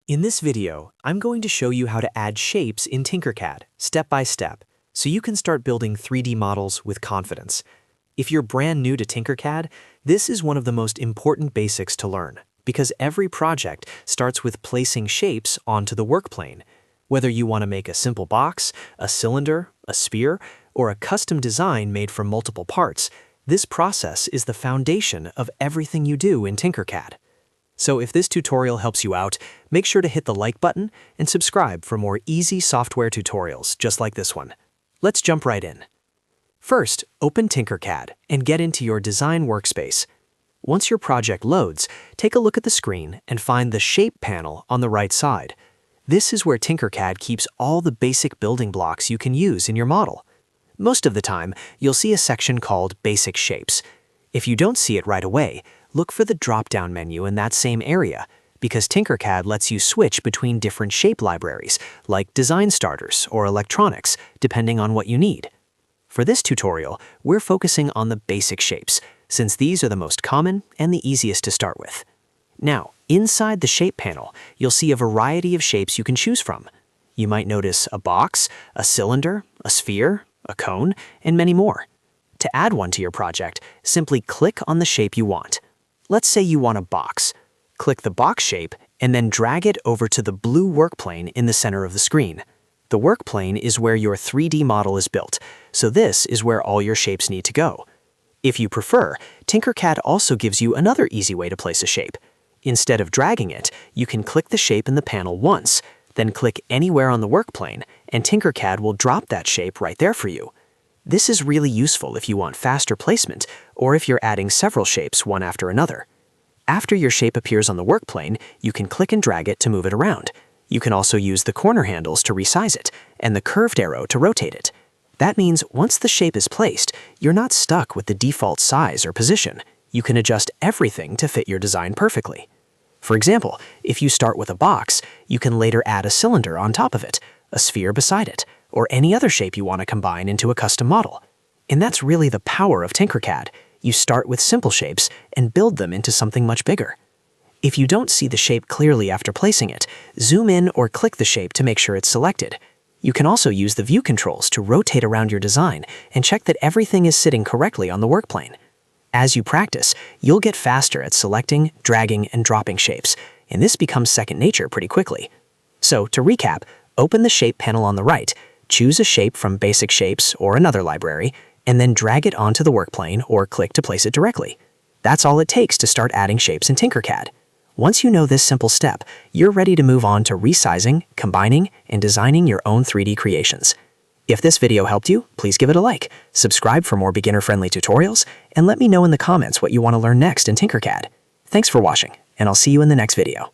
In this video, I'm going to show you how to add shapes in Tinkercad, step by step, so you can start building 3D models with confidence. If you're brand new to Tinkercad, this is one of the most important basics to learn, because every project starts with placing shapes onto the workplane. Whether you want to make a simple box, a cylinder, a sphere, or a custom design made from multiple parts, this process is the foundation of everything you do in Tinkercad. So if this tutorial helps you out, make sure to hit the like button and subscribe for more easy software tutorials just like this one. Let's jump right in. First, open Tinkercad and get into your design workspace. Once your project loads, take a look at the screen and find the Shape panel on the right side. This is where Tinkercad keeps all the basic building blocks you can use in your model. Most of the time, you'll see a section called Basic Shapes. If you don't see it right away, look for the drop-down menu in that same area, because Tinkercad lets you switch between different shape libraries, like design starters or electronics, depending on what you need. For this tutorial, we're focusing on the basic shapes, since these are the most common and the easiest to start with. Now, inside the Shape panel, you'll see a variety of shapes you can choose from. You might notice a box, a cylinder, a sphere, a cone, and many more. To add one to your project, simply click on the shape you want. Let's say you want a box. Click the box shape and then drag it over to the blue workplane in the center of the screen. The workplane is where your 3D model is built, so this is where all your shapes need to go. If you prefer, Tinkercad also gives you another easy way to place a shape. Instead of dragging it, you can click the shape in the panel once, then click anywhere on the workplane, and Tinkercad will drop that shape right there for you. This is really useful if you want faster placement or if you're adding several shapes one after another. After your shape appears on the workplane, you can click and drag it to move it around. You can also use the corner handles to resize it and the curved arrow to rotate it. That means once the shape is placed, you're not stuck with the default size or position. You can adjust everything to fit your design perfectly. For example, if you start with a box, you can later add a cylinder on top of it, a sphere beside it, or any other shape you want to combine into a custom model. And that's really the power of Tinkercad. You start with simple shapes and build them into something much bigger. If you don't see the shape clearly after placing it, zoom in or click the shape to make sure it's selected. You can also use the view controls to rotate around your design and check that everything is sitting correctly on the workplane. As you practice, you'll get faster at selecting, dragging, and dropping shapes, and this becomes second nature pretty quickly. So, to recap, open the Shape panel on the right, choose a shape from Basic Shapes or another library, and then drag it onto the workplane or click to place it directly. That's all it takes to start adding shapes in Tinkercad. Once you know this simple step, you're ready to move on to resizing, combining, and designing your own 3D creations. If this video helped you, please give it a like, subscribe for more beginner-friendly tutorials, and let me know in the comments what you want to learn next in Tinkercad. Thanks for watching, and I'll see you in the next video.